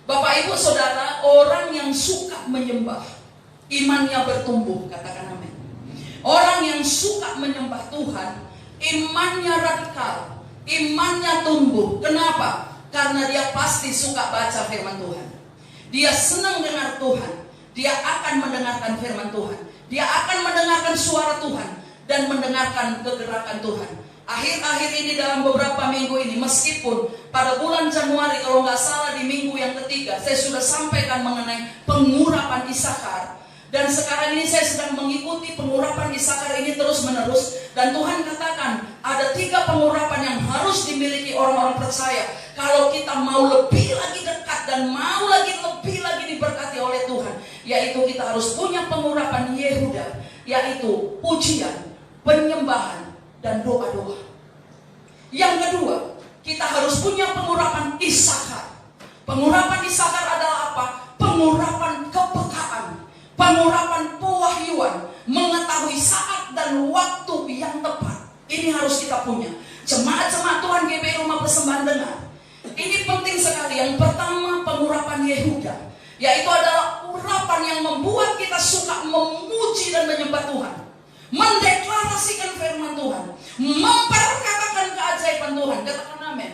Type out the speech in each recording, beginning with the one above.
Bapak Ibu Saudara, orang yang suka menyembah, imannya bertumbuh, katakan amin. Orang yang suka menyembah Tuhan, imannya radikal, imannya tumbuh. Kenapa? Karena dia pasti suka baca firman Tuhan. Dia senang dengar Tuhan. Dia akan mendengarkan firman Tuhan. Dia akan mendengarkan suara Tuhan dan mendengarkan kegerakan Tuhan. Akhir-akhir ini dalam beberapa minggu ini, meskipun pada bulan Januari kalau nggak salah di minggu yang ketiga saya sudah sampaikan mengenai pengurapan Isakar, dan sekarang ini saya sedang mengikuti pengurapan Isakar ini terus menerus, dan Tuhan katakan ada 3 pengurapan yang harus dimiliki orang-orang percaya kalau kita mau lebih lagi dekat dan mau lebih lagi diberkati oleh Tuhan, yaitu kita harus punya pengurapan Yehuda, yaitu pujian, penyembahan, dan doa-doa. Yang kedua, kita harus punya pengurapan Isakar. Pengurapan Isakar adalah apa? Pengurapan kepekaan, pengurapan pewahyuan, mengetahui saat dan waktu yang tepat. Ini harus kita punya. Jemaat-jemaat Tuhan GBI Rumah Persembahan dengar. Ini penting sekali. Yang pertama, pengurapan Yehuda, yaitu adalah urapan yang membuat kita suka memuji dan menyembah Tuhan, mendeklarasikan firman Tuhan, memperkatakan keajaiban Tuhan. Katakan amin.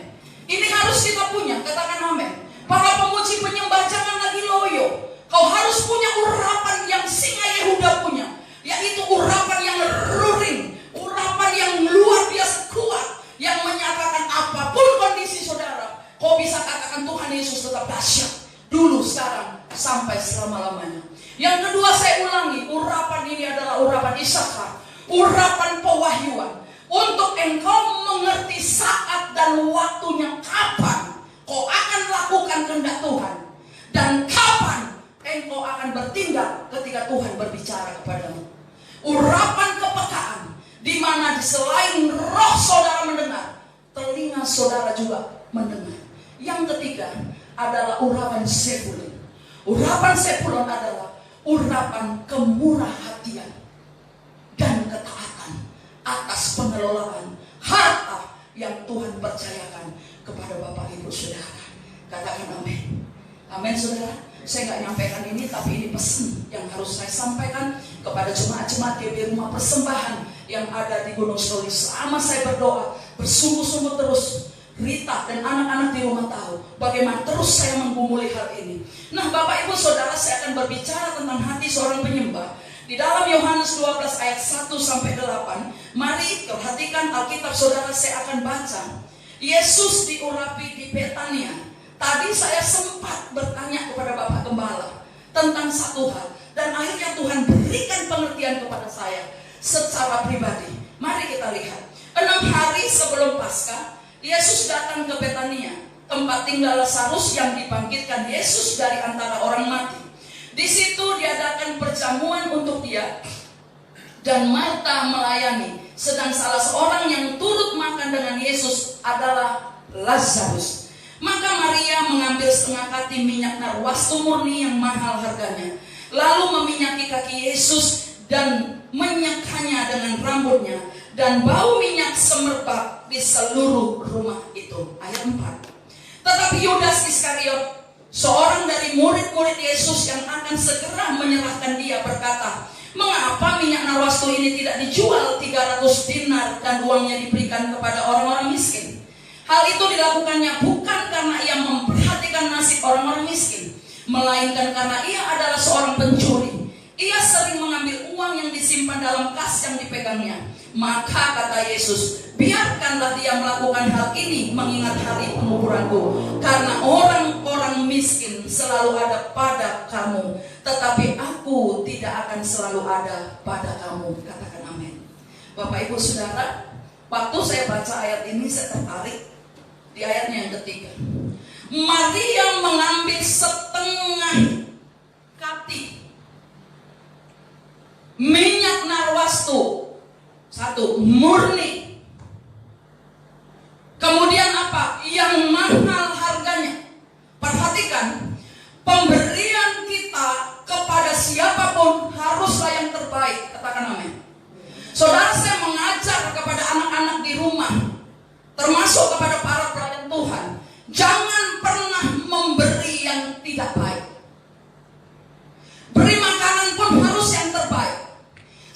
Ini harus kita punya. Katakan amin. Para pemuji penyembah jangan lagi loyo. Kau harus punya urapan yang singa Yehuda punya, yaitu urapan yang luring, urapan yang luar biasa kuat, yang menyatakan apapun kondisi saudara, kau bisa katakan Tuhan Yesus tetap dahsyat, dulu, sekarang, sampai selama-lamanya. Yang kedua, saya ulangi, urapan ini adalah urapan Isakar, urapan pewahyuan, untuk engkau mengerti saat dan waktunya kapan kau akan lakukan kehendak Tuhan, dan kapan engkau akan bertindak ketika Tuhan berbicara kepadamu. Urapan kepekaan, di mana selain roh saudara mendengar, telinga saudara juga mendengar. Yang ketiga adalah urapan Zebulon. Urapan Zebulon adalah urapan kemurah hatian dan ketaatan atas pengelolaan harta yang Tuhan percayakan kepada Bapak Ibu Saudara. Katakan amin. Amin saudara. Saya nggak nyampaikan ini, tapi ini pesan yang harus saya sampaikan kepada jemaat-jemaat GBI Rumah Persembahan yang ada di Gunung Soli. Selama saya berdoa bersungguh-sungguh terus, Rita dan anak-anak di rumah tahu bagaimana terus saya menggumuli hal ini. Nah Bapak Ibu Saudara, saya akan berbicara tentang hati seorang penyembah. Di dalam Yohanes 12 ayat 1-8, mari perhatikan Alkitab saudara, saya akan baca. Yesus diurapi di Betania. Tadi saya sempat bertanya kepada Bapak Gembala tentang satu hal, dan akhirnya Tuhan berikan pengertian kepada saya secara pribadi. Mari kita lihat. 6 hari sebelum Paskah, Yesus datang ke Betania, tempat tinggal Lazarus yang dibangkitkan Yesus dari antara orang mati. Di situ diadakan perjamuan untuk dia, dan Marta melayani, sedang salah seorang yang turut makan dengan Yesus adalah Lazarus. Maka Maria mengambil setengah kati minyak narwastu murni yang mahal harganya, lalu meminyaki kaki Yesus dan menyekanya dengan rambutnya, dan bau minyak semerbak di seluruh rumah itu. Ayat 4. Tetapi Yudas Iskariot, seorang dari murid-murid Yesus yang akan segera menyerahkan dia, berkata, mengapa minyak narwastu ini tidak dijual 300 dinar dan uangnya diberikan kepada orang-orang miskin? Hal itu dilakukannya bukan karena ia memperhatikan nasib orang-orang miskin, melainkan karena ia adalah seorang pencuri. Ia sering mengambil uang yang disimpan dalam kas yang dipegangnya. Maka kata Yesus, biarkanlah dia melakukan hal ini mengingat hari penguburanku, karena orang-orang miskin selalu ada pada kamu, tetapi aku tidak akan selalu ada pada kamu. Katakan amin. Bapak Ibu Saudara, waktu saya baca ayat ini saya tertarik di ayatnya yang ketiga. Maria mengambil setengah kati minyak narwastu, satu, murni. Kemudian apa? Yang mahal harganya. Perhatikan, pemberian kita kepada siapapun haruslah yang terbaik. Katakan amin. Saudara, saya mengajar kepada anak-anak di rumah, termasuk kepada para pelayan Tuhan, jangan pernah memberi yang tidak baik. Beri makanan pun harus yang terbaik.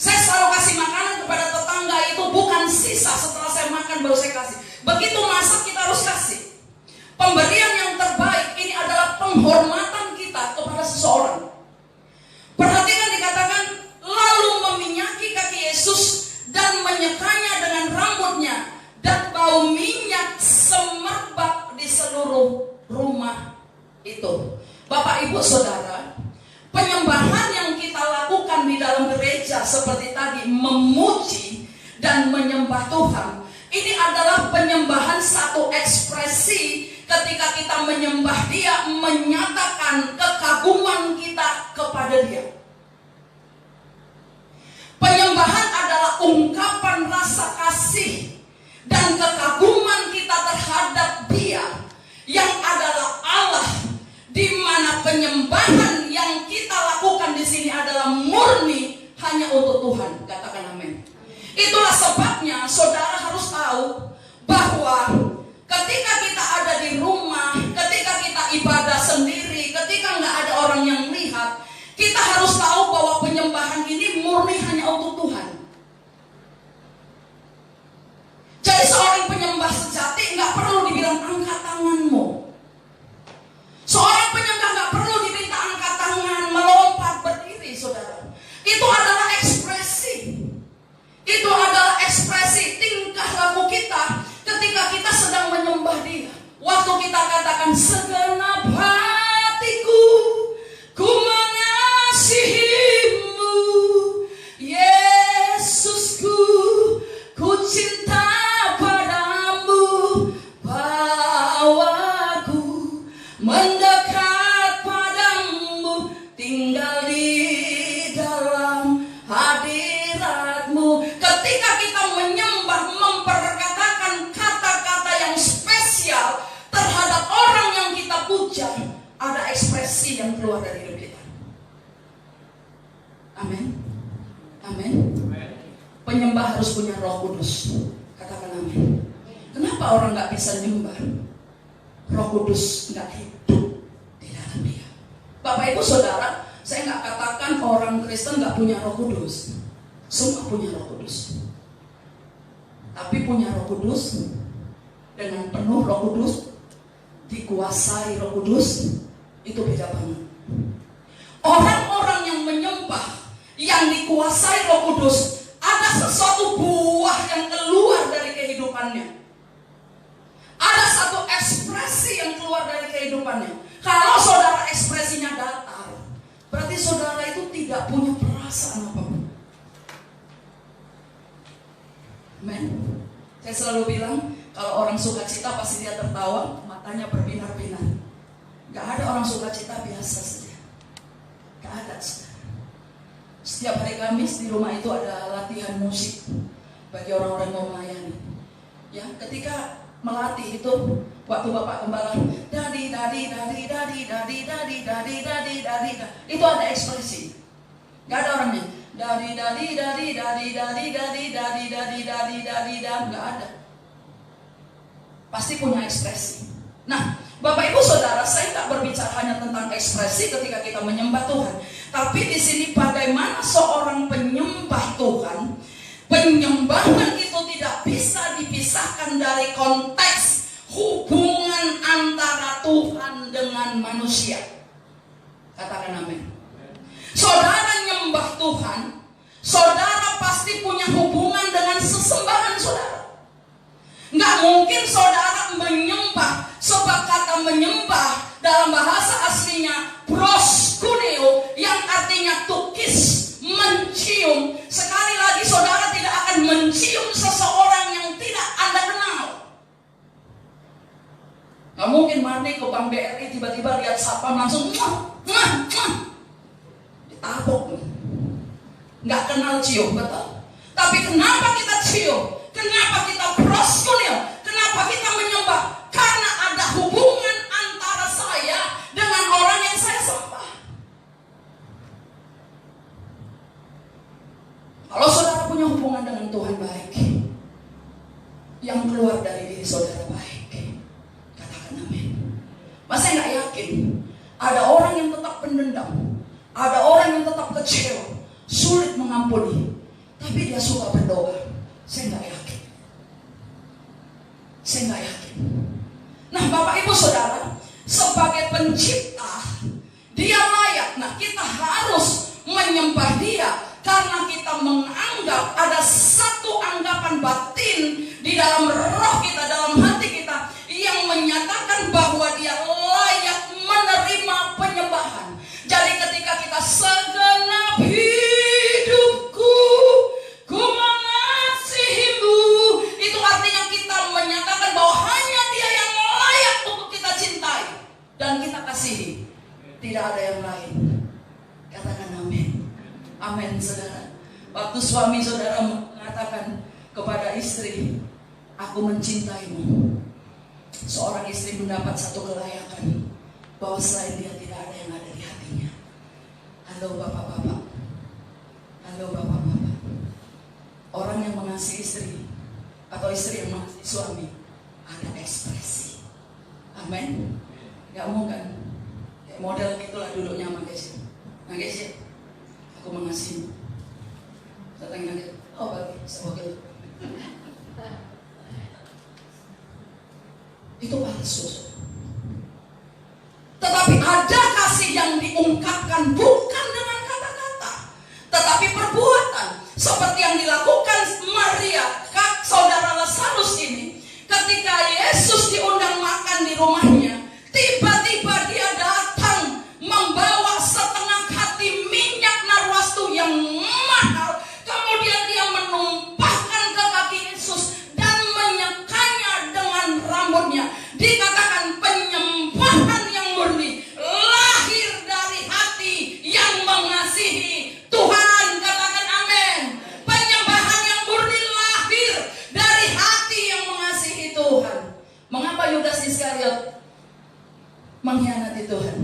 Saya selalu kasih makanan kepada tetangga itu bukan sisa setelah saya makan baru saya kasih. Begitu masak kita harus kasih. Pemberian yang terbaik ini adalah penghormatan kita kepada seseorang. Perhatikan dikatakan lalu meminyaki kaki Yesus dan menyekanya dengan rambutnya, dan bau minyak semerbak di seluruh rumah itu. Bapak Ibu Saudara, penyembahan yang kita lakukan di dalam gereja seperti tadi, memuji dan menyembah Tuhan, ini adalah penyembahan satu ekspresi ketika kita menyembah Dia, menyatakan kekaguman kita kepada Dia. Penyembahan adalah ungkapan rasa kasih dan kekaguman kita terhadap Dia yang adalah Allah, di mana penyembahan yang kita lakukan di sini adalah murni hanya untuk Tuhan. Katakan amin. Itulah sebabnya saudara harus tahu bahwa ketika kita ada di rumah, ketika kita ibadah sendiri, ketika nggak ada orang yang lihat, kita harus tahu bahwa penyembahan ini murni hanya untuk Tuhan. Jadi seorang penyembah sejati nggak perlu dibilang angkat tanganmu. Seorang penyembah nggak perlu diminta angkat tangan, melompat, berdiri, saudara. Itu adalah ekspresi. Itu adalah ekspresi tingkah laku kita ketika kita sedang menyembah Dia. Waktu kita katakan segenap hatiku ku mengasihimu, Yesusku, ku cinta padamu, bawaku mendekat padamu, tinggal di dalam hadiratmu. Ketika kita menyembah, memperkatakan kata-kata yang spesial terhadap orang yang kita puja, ada ekspresi yang keluar dari hidup kita. Amin. Amin. Penyembah harus punya Roh Kudus. Katakan amin. Kenapa orang gak bisa nyembah? Roh Kudus gak hidup di dalam dia. Bapak Ibu Saudara, saya gak katakan orang Kristen gak punya Roh Kudus. Semua punya Roh Kudus. Tapi punya Roh Kudus dengan penuh Roh Kudus, dikuasai Roh Kudus, itu beda banget. Orang-orang yang menyembah, yang dikuasai Roh Kudus, ada sesuatu buah yang keluar dari kehidupannya. Ada satu ekspresi yang keluar dari kehidupannya. Kalau saudara ekspresinya datar, berarti saudara itu tidak punya perasaan apapun. Amen. Saya selalu bilang, kalau orang sukacita pasti dia tertawa, matanya berbinar-binar. Gak ada orang sukacita biasa saja. Gak ada. Setiap hari Kamis di rumah itu ada latihan musik bagi orang-orang yang mau melayani. Ya, ketika melatih itu, waktu Bapak Gembala, dadi, itu ada ekspresi. Gak ada orangnya. Dadi, gak ada. Pasti punya ekspresi. Nah, Bapak Ibu Saudara, saya tak berbicara hanya tentang ekspresi ketika kita menyembah Tuhan, tapi di sini bagaimana seorang penyembah Tuhan, penyembahan itu tidak bisa dipisahkan dari konteks hubungan antara Tuhan dengan manusia. Katakan amin. Saudara nyembah Tuhan, saudara pasti punya hubungan dengan sesembahan saudara. Nggak mungkin saudara menyembah, sebab kata menyembah dalam bahasa aslinya proskuneo, yang artinya tukis, mencium. Sekali lagi saudara tidak akan mencium seseorang yang tidak Anda kenal. Nggak mungkin Marni ke Bank BRI tiba-tiba lihat satpam langsung ditabok. Nggak kenal cium, betul? Tapi kenapa kita cium? Kenapa kita proskuneo? Kenapa kita menyembah? Karena ada hubungan antara saya dengan orang yang saya sembah. Kalau saudara punya hubungan dengan Tuhan baik, yang keluar dari diri saudara baik, katakan amin. Mas saya nggak yakin ada pendendam. Ada orang yang tetap kecewa, sulit mengampuni, tapi dia suka berdoa. Saya nggak yakin. Nah, Bapak Ibu Saudara, sebagai pencipta, Dia layak. Nah, kita harus menyembah Dia karena kita menganggap ada satu anggapan batin di dalam roh kita, dalam hati kita, yang menyatakan bahwa Dia layak menerima penyembahan. Jadi ketika kita segenap hidupku ku mengasihimu, itu artinya kita menyatakan bahwa hanya Dia yang layak untuk kita cintai dan kita kasihi. Tidak ada yang lain. Katakan amin. Amin, saudara. Waktu suami saudara mengatakan kepada istri, aku mencintaimu, seorang istri mendapat satu kelayakan bahwa selain dia tidak ada yang ada di hatinya. Halo bapak-bapak. Halo bapak-bapak. Orang yang mengasihi istri atau istri yang mengasihi suami ada ekspresi. Amin. Gak mau kan? Kayak model gitulah duduknya sama guys. Nah guys ya, aku mengasihimu. Datang nangis. Oh bagi, sebagai itu palsu. Tetapi ada kasih yang diungkapkan bukan dengan kata-kata, tetapi perbuatan. Seperti yang dilakukan Maria, saudara Lazarus ini, ketika Yesus diundang makan di rumahnya, tiba-tiba dia datang membawa setengah hati minyak narwastu yang mahal. Kemudian dia menumpahkan ke kaki Yesus dan menyekanya dengan rambutnya. Dikatakan penyembahan yang murni lahir dari hati yang mengasihi Tuhan. Katakan amin. Penyembahan yang murni lahir dari hati yang mengasihi Tuhan. Mengapa Yudas Iskariot mengkhianati Tuhan?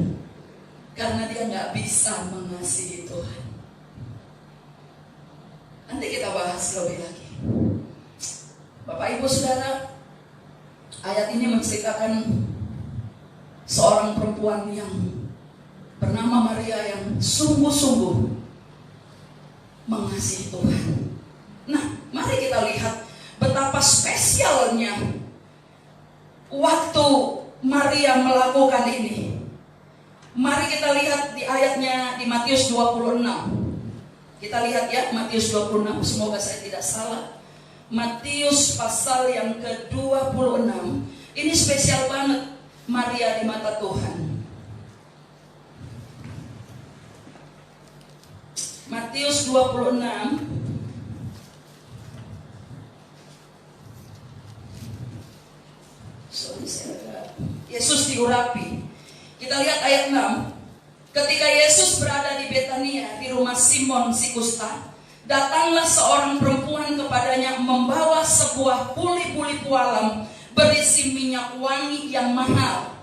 Karena dia nggak bisa mengasihi Tuhan. Nanti kita bahas lebih lagi. Bapak Ibu Saudara, ayat ini menceritakan seorang perempuan yang bernama Maria yang sungguh-sungguh mengasihi Tuhan. Nah, mari kita lihat betapa spesialnya waktu Maria melakukan ini. Mari kita lihat di ayatnya di Matius 26. Kita lihat ya, Matius 26, semoga saya tidak salah. Matius pasal yang ke-26. Ini spesial banget Maria di mata Tuhan. Matius 26. Yesus diurapi. Kita lihat ayat 6. Ketika Yesus berada di Betania, di rumah Simon si kusta, datanglah seorang perempuan kepadanya membawa sebuah puli-puli pualam berisi minyak wangi yang mahal.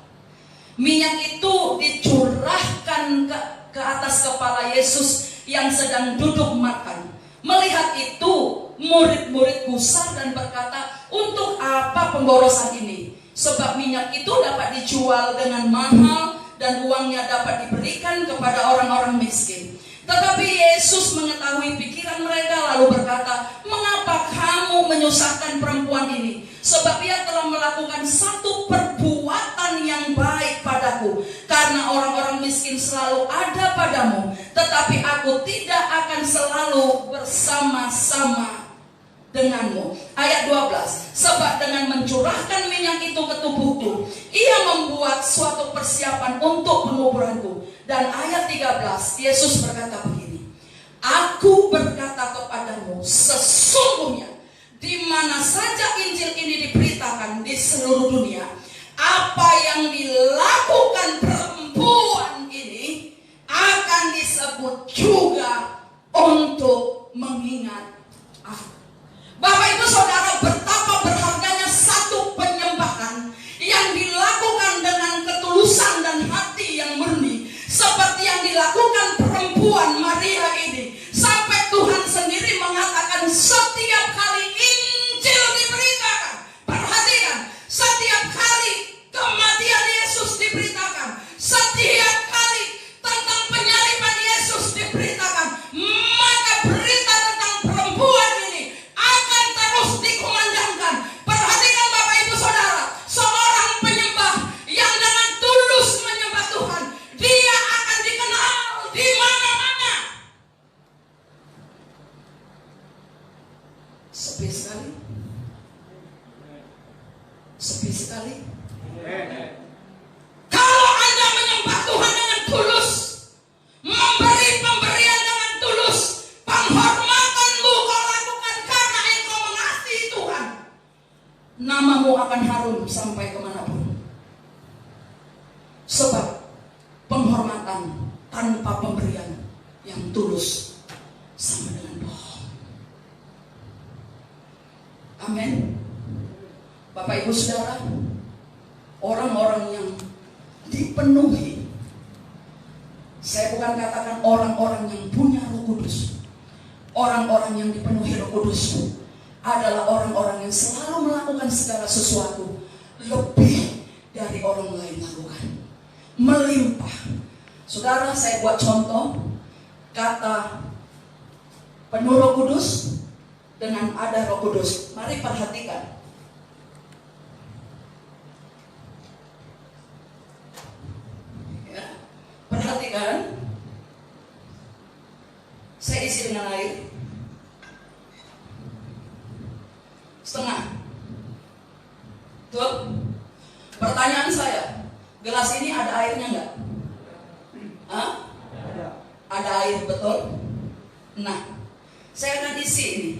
Minyak itu dicurahkan ke atas kepala Yesus yang sedang duduk makan. Melihat itu, murid-murid gusar dan berkata, untuk apa pemborosan ini? Sebab minyak itu dapat dijual dengan mahal dan uangnya dapat diberikan kepada orang-orang miskin. Tetapi Yesus mengetahui pikiran mereka lalu berkata, mengapa kamu menyusahkan perempuan ini? Sebab ia telah melakukan satu perbuatan yang baik padaku. Karena orang-orang miskin selalu ada padamu, tetapi aku tidak akan selalu bersama-sama denganmu. Ayat 12. Sebab dengan mencurahkan minyak itu ke tubuhku, ia membuat suatu persiapan untuk penguburanku. Dan ayat 13, Yesus berkata begini, aku berkata kepadamu, sesungguhnya di mana saja Injil ini diberitakan di seluruh dunia, apa yang dilakukan perempuan ini akan disebut juga untuk mengingat aku. Bapak Ibu Saudara, betapa berharganya satu penyembahan yang dilakukan dengan ketulusan dan hati yang murni, seperti yang dilakukan perempuan Maria ini. Sampai Tuhan sendiri mengatakan setiap kali Injil diberitakan, perhatikan, setiap kali kematian Yesus diberitakan, setiap kali tentang penghormatan tanpa pemberian yang tulus sama dengan bohong. Amin. Bapak Ibu Saudara, orang-orang yang dipenuhi, saya bukan katakan orang-orang yang punya Roh Kudus, orang-orang yang dipenuhi Roh Kudus adalah orang-orang yang selalu melakukan segala sesuatu lebih dari orang lain lakukan, melimpah. Saudara, saya buat contoh kata penuh Roh Kudus dengan ada Roh Kudus. Mari perhatikan. Ya, perhatikan. Saya isi dengan air setengah. Tuh. Pertanyaan saya, gelas ini ada airnya enggak? Hah? Ada air, betul? Nah, saya akan isi ini.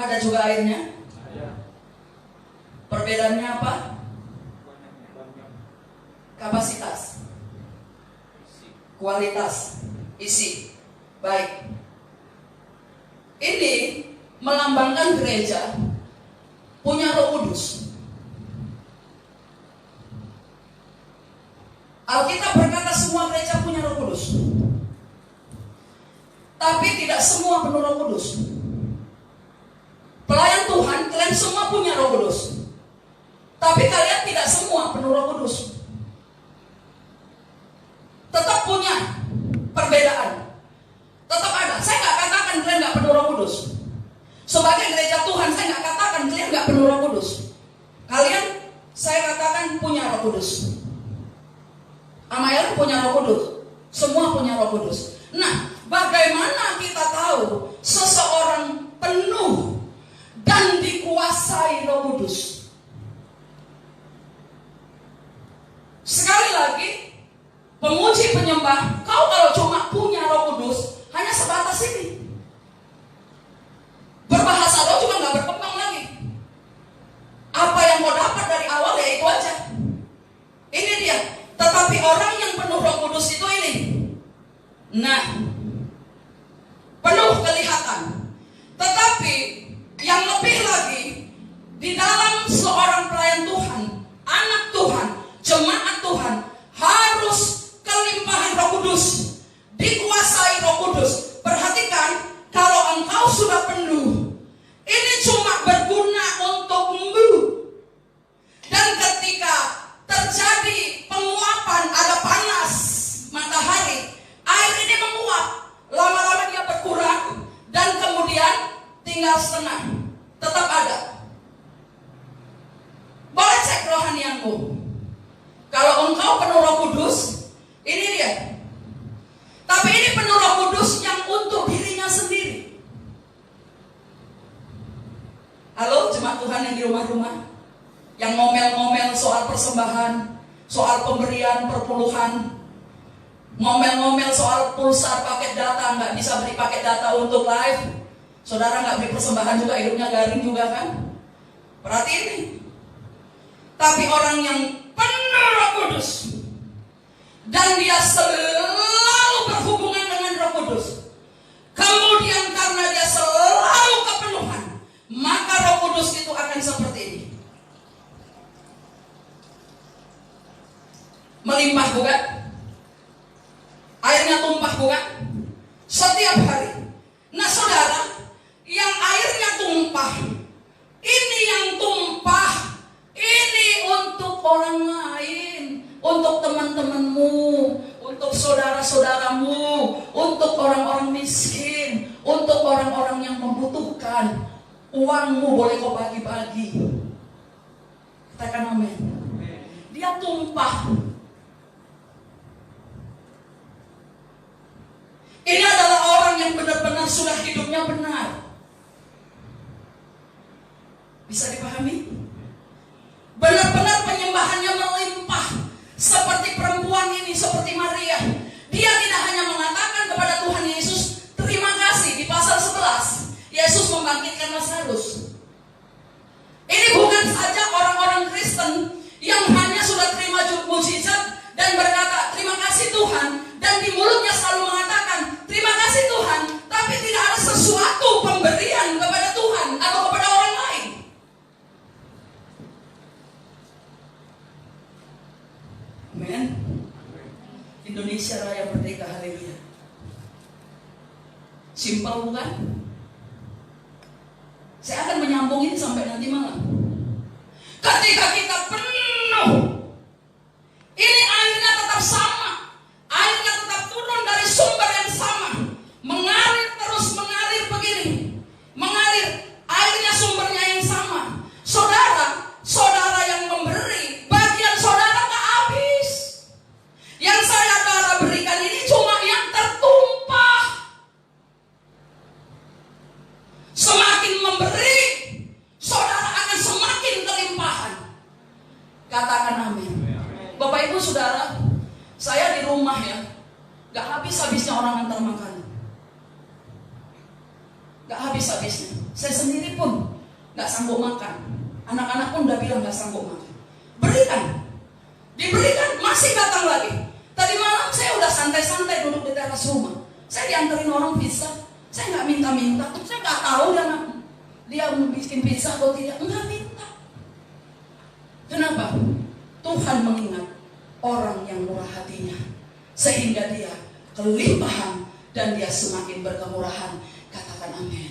Ada juga airnya? Perbedaannya apa? Kapasitas, kualitas, isi. Baik. Ini melambangkan gereja punya Roh Kudus. Alkitab berkata semua gereja punya Roh Kudus, tapi tidak semua penuh Roh Kudus. Pelayan Tuhan, kalian semua punya Roh Kudus, tapi kalian tidak semua penuh Roh Kudus. Tetap punya perbedaan, tetap ada. Saya nggak katakan kalian nggak penuh Roh Kudus. Sebagai gereja Tuhan, saya nggak katakan kalian nggak penuh Roh Kudus. Kalian, saya katakan punya Roh Kudus. Amael punya Roh Kudus, semua punya Roh Kudus. Nah, bagaimana kita tahu seseorang penuh dan dikuasai Roh Kudus? Sekali lagi, pemuji penyembah, kau kalau cuma punya Roh Kudus hanya sebatas ini. Berbahasa roh juga nggak berkembang lagi. Apa yang kau dapat dari awal ya itu aja. Ini dia. Tetapi orang yang penuh Roh Kudus itu ini. Nah, penuh kelihatan. Tetapi yang lebih lagi, di dalam seorang pelayan Tuhan, anak Tuhan, jemaat Tuhan, harus kelimpahan Roh Kudus, dikuasai Roh Kudus. Perhatikan, kalau engkau sudah penuh, ini cuma berguna untukmu. Dan ketika terjadi penguapan, ada panas matahari, air ini menguap, lama-lama dia berkurang, dan kemudian tinggal setengah, tetap ada. Boleh cek rohanianmu. Kalau engkau penuh Roh Kudus, ini dia. Tapi ini penuh Roh Kudus yang untuk dirinya sendiri. Halo jemaat Tuhan yang di rumah-rumah, yang ngomel-ngomel soal persembahan, soal pemberian perpuluhan, ngomel-ngomel soal pulsa paket data, nggak bisa beli paket data untuk live. Saudara nggak beli persembahan juga, hidupnya garing juga kan? Perhatiin nih. Tapi orang yang penuh Roh Kudus dan dia selalu berhubungan dengan Roh Kudus, kemudian karena dia selalu kepenuhan, maka Roh Kudus itu akan seperti ini, melimpah bukan? Airnya tumpah bukan? Setiap hari. Nah saudara, yang airnya tumpah, ini yang tumpah, ini untuk orang lain, untuk teman-temanmu, untuk saudara-saudaramu, untuk orang-orang miskin, untuk orang-orang yang membutuhkan. Uangmu boleh kau bagi-bagi. Katakan amin. Dia tumpah. Ini adalah orang yang benar-benar sudah hidupnya benar. Bisa dipahami? Benar-benar penyembahannya melimpah. Seperti perempuan ini, seperti Maria. Dia tidak hanya mengatakan kepada Tuhan Yesus, terima kasih. Di pasal 11, Yesus membangkitkan Lazarus. Ini Amin. Indonesia Raya Merdeka, haleluya. Simpel bukan? Saya akan menyambung ini sampai nanti malam. Ketika kita penuh, ini airnya tetap sama. Airnya tetap turun dari sumber yang sama. Mengalir terus, mengalir begini. Mengalir, airnya sumbernya yang sama. Saudara yang memberi, bagian saudara tak habis. Yang saudara berikan ini cuma yang tertumpah. Semakin memberi, saudara akan semakin kelimpahan. Katakan amin. Bapak Ibu Saudara, saya di rumah ya, gak habis-habisnya orang antar makan. Gak habis-habisnya. Saya sendiri pun gak sanggup makan. Anak-anak pun udah bilang gak sanggup makan. Berikan. Diberikan, masih datang lagi. Tadi malam saya udah santai-santai duduk di teras rumah. Saya dianterin orang pizza. Saya gak minta-minta. Saya gak tahu dia mau bikin pizza atau tidak. Enggak minta. Kenapa? Tuhan mengingat orang yang murah hatinya, sehingga dia kelimpahan dan dia semakin berkemurahan. Katakan amin.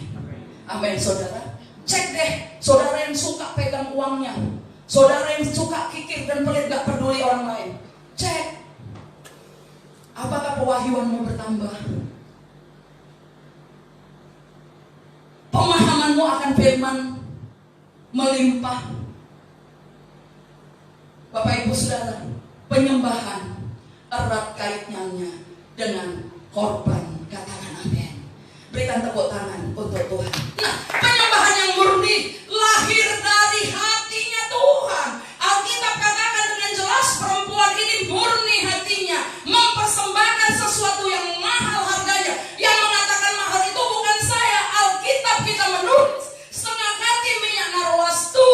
Amin saudara. Cek deh, saudara yang suka pegang uangnya, saudara yang suka kikir dan pelit gak peduli orang lain. Cek, apakah pewahyuanmu bertambah? Pemahamanmu akan firman melimpah. Bapak Ibu Saudara, penyembahan erat kaitannya dengan korban. Katakan amin. Berikan tepuk tangan untuk Tuhan. Nah, penyembahan yang murni lahir dari hatinya Tuhan. Alkitab katakan dengan jelas, perempuan ini murni hatinya, mempersembahkan sesuatu yang mahal harganya. Yang mengatakan mahal itu bukan saya. Alkitab kita menulis setengah kati minyak narwastu,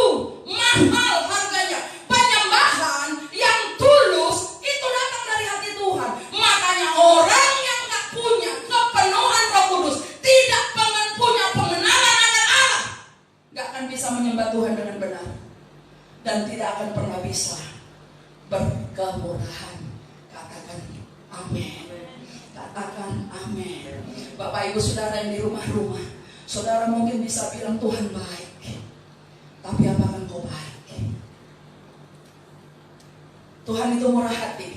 mahal harganya. Penyembahan yang tulus itu datang dari hati Tuhan. Makanya orang yang gak punya kepenuhan Roh Kudus, tidak punya pengenalan akan Allah, gak akan bisa menyembah Tuhan dengan benar, dan tidak akan pernah bisa berkemurahan. Katakan amin. Katakan amin. Bapak Ibu Saudara yang di rumah-rumah, saudara mungkin bisa bilang Tuhan baik, tapi apakah engkau baik? Tuhan itu murah hati.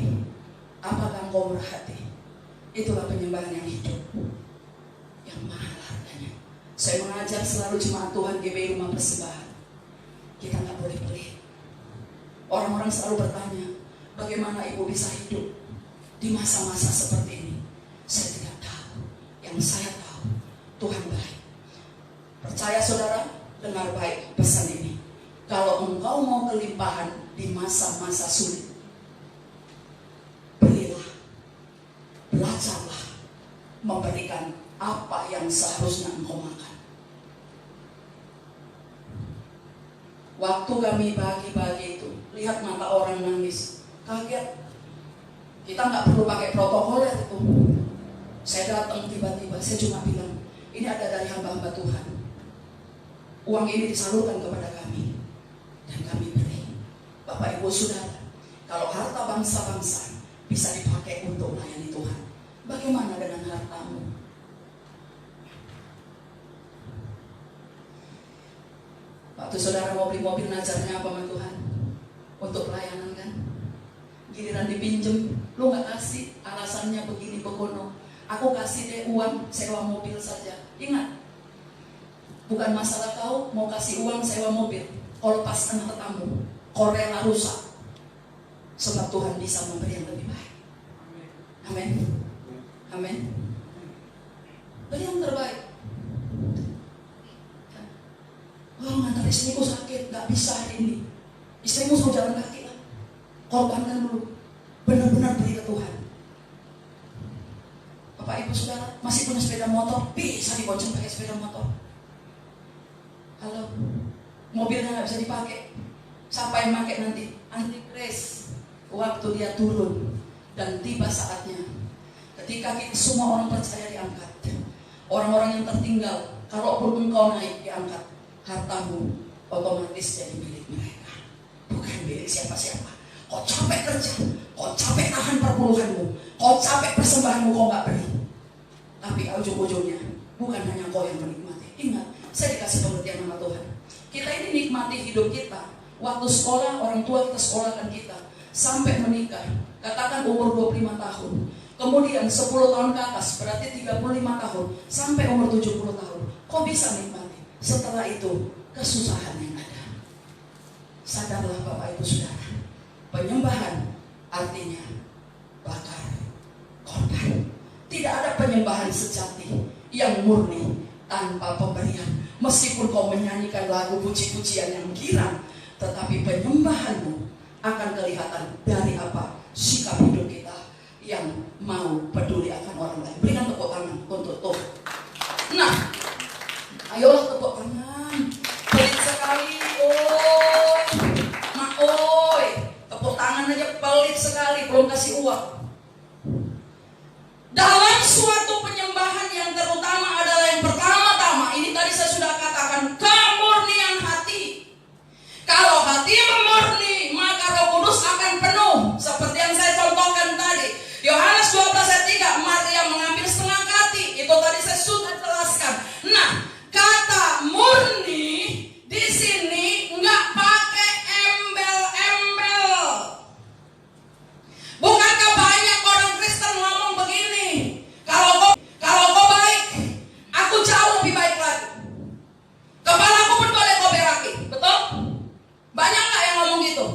Apakah engkau murah hati? Itulah penyembahan yang hidup, yang mahal harganya. Saya mengajar selalu jemaat Tuhan GBI Rumah Persembahan, kita gak boleh pelit. Orang-orang selalu bertanya, bagaimana ibu bisa hidup di masa-masa seperti ini? Saya tidak tahu. Yang saya tahu, Tuhan baik. Percaya saudara, dengar baik pesan ini. Kalau engkau mau kelimpahan di masa-masa sulit, berilah, belajarlah memberikan apa yang seharusnya engkau makan. Waktu kami bagi-bagi itu, lihat mata orang nangis, kaget. Kita nggak perlu pakai protokol ya itu. Saya datang tiba-tiba, saya cuma bilang, ini ada dari hamba-hamba Tuhan. Uang ini disalurkan kepada kami dan kami beri. Bapak Ibu Saudara, kalau harta bangsa-bangsa bisa dipakai untuk melayani Tuhan, bagaimana dengan hartamu? Waktu saudara mau beli mobil, najarnya apa sama Tuhan? Untuk pelayanan kan? Giliran dipinjem, lu gak kasih, alasannya begini begono. Aku kasih deh uang sewa mobil saja. Ingat, bukan masalah kau mau kasih uang sewa mobil, kau lepas tengah tetamu, kau rela rusak, sebab Tuhan bisa memberi yang lebih baik. Amin. Amin. Beri yang terbaik. Oh, ngantar istriku sakit, gak bisa hari ini. Istrimu suruh jalan kaki lah. Korbankan dulu. Benar-benar beri ke Tuhan. Bapak Ibu Saudara, masih punya sepeda motor, bisa dibonceng pakai sepeda motor. Halo, mobilnya gak bisa dipakai. Siapa yang pakai nanti? Antikris. Waktu dia turun dan tiba saatnya, ketika kita semua orang percaya diangkat, orang-orang yang tertinggal, kalaupun engkau naik diangkat, hartamu otomatis jadi milik mereka, bukan milik siapa-siapa. Kau capek kerja, kau kau capek tahan perpuluhanmu, kau capek persembahanmu, kau gak beri. Tapi ujung-ujungnya bukan hanya kau yang menikmati. Ingat, saya dikasih pengertian sama Tuhan. Kita ini nikmati hidup kita. Waktu sekolah, orang tua kita sekolahkan kita sampai menikah. Katakan umur 25 tahun. Kemudian 10 tahun ke atas, berarti 35 tahun. Sampai umur 70 tahun. Kau bisa nikmati. Setelah itu, kesusahan yang ada. Sadarlah Bapak Ibu Saudara. Penyembahan artinya bakar korban. Tidak ada penyembahan sejati yang murni tanpa pemberian. Meskipun kau menyanyikan lagu puji-pujian yang girang, tetapi penyembahanmu akan kelihatan dari apa sikap hidup kita yang mau peduli akan orang lain. Berikan tepuk tangan untuk Tuhan. Nah, ayolah tepuk tangan. Pelit sekali. Tepuk tangan aja pelit sekali, belum kasih uang. Dalam suatu penyembahan yang terutama adalah yang pertama-tama, ini tadi saya sudah katakan, kemurnian hati. Kalau hati murni, maka Roh Kudus akan penuh. Seperti yang saya contohkan tadi. Yohanes 12 ayat 3, Maria mengambil setengah hati. Itu tadi saya sudah jelaskan. Nah, kata murni di sini nggak pakai embel-embel. Bukankah banyak orang Kristen ngomong begini? Kalau kau baik, aku jauh lebih baik lagi. Kepalaku pun boleh kau beraki. Betul? Banyak nggak yang ngomong gitu?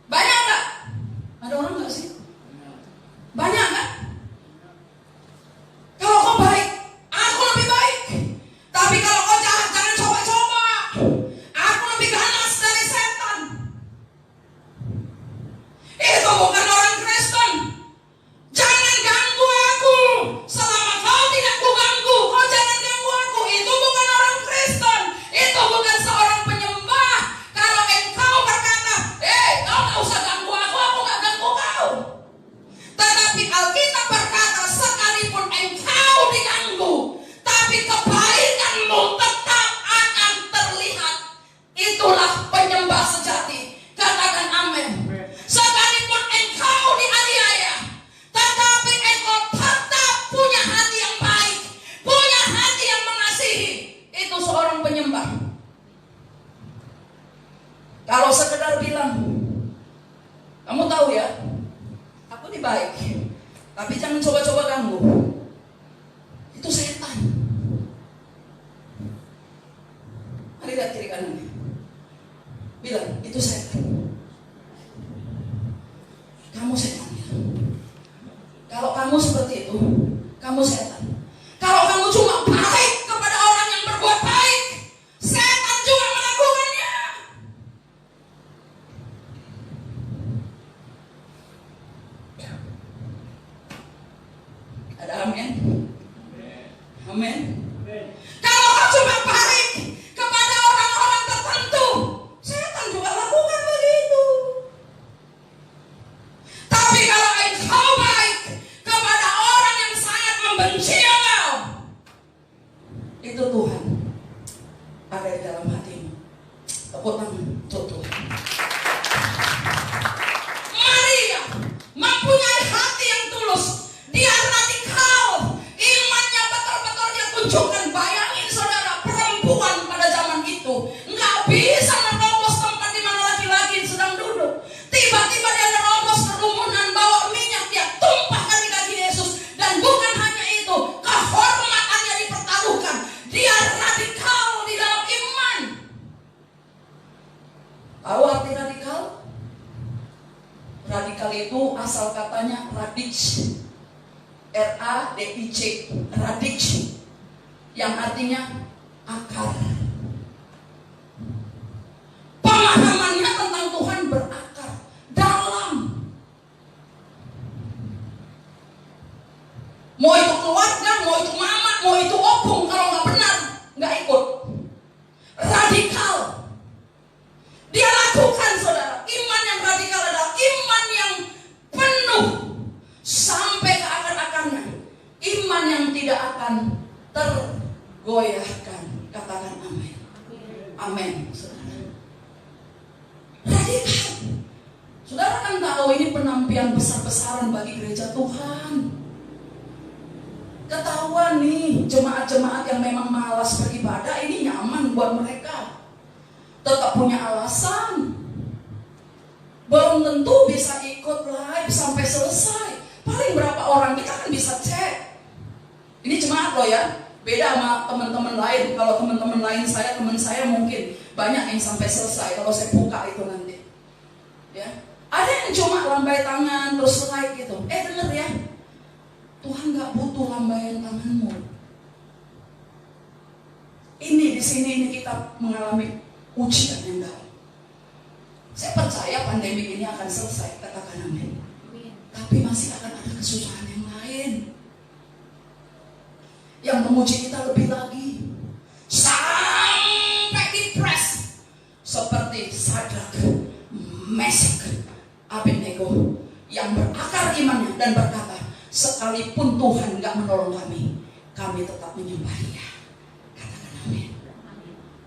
Banyak nggak? Ada orang nggak sih? Banyak nggak? Kalau kau baik, aku lebih baik. Tapi kalau kau jahat, jangan coba-coba. Aku lebih ganas dari setan. Itu bukan orang Kristen. Jangan ganggu aku. Selama kau tidak kuganggu, kau jangan ganggu aku. Itu bukan orang Kristen. Itu bukan seorang penyembah. Kalau engkau berkata, kau gak usah ganggu aku gak ganggu kau. Tetapi Alkitab berkata, sekalipun engkau diganggu, tapi kebaikanmu tetap akan terlihat. Itulah penyembah sejati. Katakan amin. Sekalipun engkau dianiaya, tetapi engkau tetap punya hati yang baik, punya hati yang mengasihi. Itu seorang penyembah. Kalau sekedar bilang, kamu tahu ya, aku ini baik, tapi jangan coba-coba ganggu. Itu setan. Mari lihat kiri kanan. Bilang, itu setan. Kamu setan. Kalau kamu seperti itu, kamu setan. Kalau kamu cuma baik kepada orang yang berbuat baik, setan juga melakukannya. Ada amin? Amin. Kalau kau cuma baik kepada orang-orang tertentu, setan juga lakukan begitu. Tapi kalau engkau baik kepada orang yang sangat membenci engkau, itu Tuhan ada di dalam hatimu. Tepuk tangan untuk Tuhan. Maria mempunyai hati yang tulus. Dia radikal. Imannya betul-betul dia tunjukkan. Bayangin saudara, perempuan pada zaman itu nggak bisa nerobos tempat di mana laki-laki sedang duduk. Tiba-tiba dia nerobos kerumunan, bawa minyak, dia tumpahkan di kaki Yesus. Dan bukan hanya itu, kehormatannya dipertaruhkan. Dia radikal di dalam iman. Tahu arti radikal? Radikal itu asal katanya radic, R-A-D-I-C, radic, yang artinya akar. Pemahamannya tentang Tuhan berakar dalam. Mau itu keluarga, mau itu mama, mau itu opung, kalau nggak benar, nggak ikut. Radikal. Dia lakukan saudara. Iman yang radikal adalah iman yang penuh sampai ke akar-akarnya. Iman yang tidak akan tergoyahkan. Katakan amin. Amin saudara. Radikal. Saudara kan tahu kalau ini penampilan besar-besaran bagi gereja Tuhan. Ketahuan nih, jemaat-jemaat yang memang malas beribadah, ini nyaman buat mereka. Tetap punya alasan. Belum tentu bisa ikut live sampai selesai. Paling berapa orang kita kan bisa cek. Ini jemaat loh ya. Beda sama teman-teman lain. Kalau teman-teman lain saya, teman saya mungkin banyak yang sampai selesai. Kalau saya buka itu nanti. Ya. Ada yang cuma lambai tangan terus like gitu. Denger ya. Tuhan gak butuh lambaian tanganmu. Ini di sini ini kita mengalami ujian yang dalam. Saya percaya pandemi ini akan selesai, katakan amin. Tapi masih akan ada kesusahan yang lain yang menguji kita lebih lagi sampai dipres seperti Sadrak, Mesak, Abednego yang berakar imannya dan berkata, sekalipun Tuhan gak menolong kami, kami tetap menyembah Dia. Katakan amin.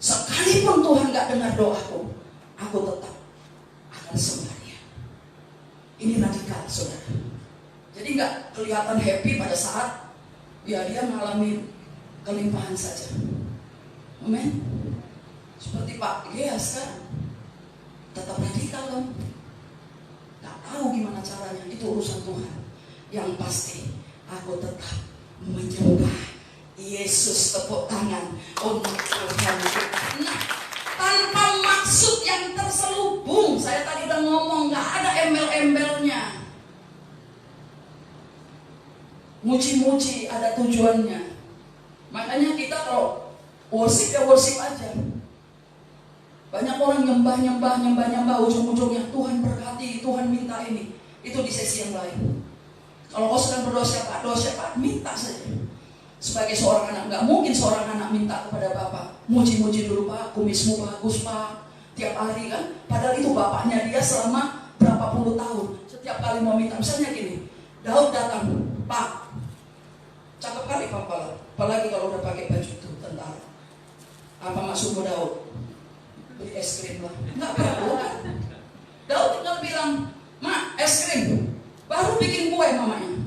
Sekalipun Tuhan gak dengar doaku, aku tetap akan sembah Dia. Ini radikal, saudara. Jadi gak kelihatan happy pada saat ya dia mengalami kelimpahan saja. Amin. Seperti Pak Geas kan, tetap radikal kan. Gak tahu gimana caranya, itu urusan Tuhan. Yang pasti aku tetap menyembah Yesus. Tepuk tangan untuk Tuhan kita. Nah, tanpa maksud yang terselubung. Saya tadi udah ngomong, gak ada embel-embelnya. Muji-muji ada tujuannya. Makanya kita kalau worship ya worship aja. Banyak orang nyembah, ujung-ujungnya Tuhan berkati, Tuhan minta ini. Itu di sesi yang lain. Kalau kau sedang berdoa siapa, minta saja. Sebagai seorang anak, nggak mungkin seorang anak minta kepada bapak, muji-muji dulu Pak, kumismu bagus Pak, tiap hari kan. Padahal itu bapaknya dia selama berapa puluh tahun. Setiap kali mau minta, misalnya gini, Daud datang, Pak, cakep kali Pak, apalagi kalau udah pakai baju itu tentara. Apa maksudmu Daud? Beli es krim lah. Nggak perlu kan? Daud tinggal bilang, Mak, es krim. Baru bikin kue mamanya.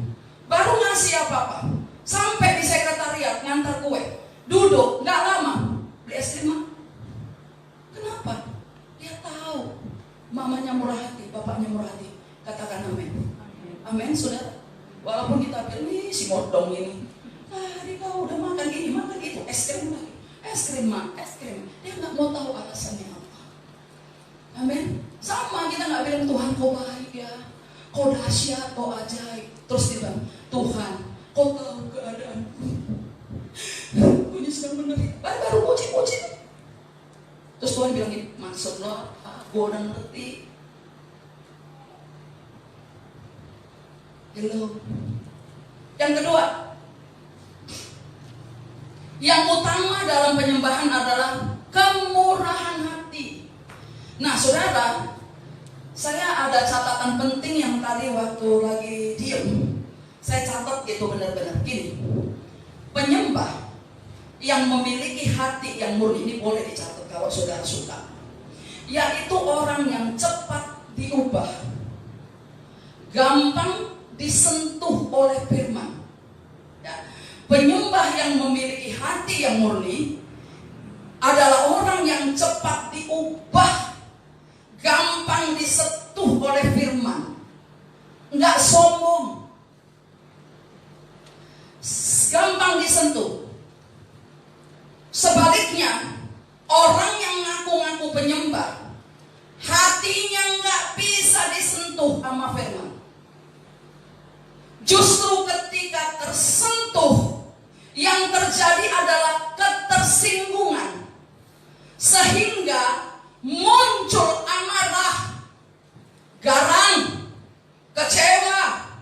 Baru ngasih apa-apa. Sampai di sekretariat ngantar kue. Duduk, nggak lama. Beli es krim, Mak. Kenapa? Dia tahu mamanya murah hati, bapaknya murah hati. Katakan amin. Amin, saudara. Walaupun kita bilang, nih si modong ini. Tadi kau udah makan ini, makan itu. Es krim lagi. Es krim, Mak, es krim. Dia nggak mau tahu alasannya apa. Amin. Sama kita nggak bilang Tuhan kau baik ya. Kau dahsyat, kau ajaib. Terus dia bilang, Tuhan, kau tahu keadaanku. Aku ini sedang menderita. Baru puji-puji. Terus Tuhan bilang, maksud lo, gue udah ngerti. Hello. Yang kedua, yang utama dalam penyembahan adalah kemurahan hati. Nah, saudara, saya ada catatan penting yang tadi waktu lagi diem, saya catat gitu benar-benar gini. Penyembah yang memiliki hati yang murni, ini boleh dicatat kalau saudara suka, yaitu orang yang cepat diubah, gampang disentuh oleh firman. Ya. Penyembah yang memiliki hati yang murni adalah orang yang cepat diubah, gampang disentuh oleh firman, nggak sombong, gampang disentuh. Sebaliknya, orang yang ngaku-ngaku penyembah, hatinya nggak bisa disentuh sama firman. Justru ketika tersentuh, yang terjadi adalah ketersinggungan, sehingga muncul amarah, garang, kecewa,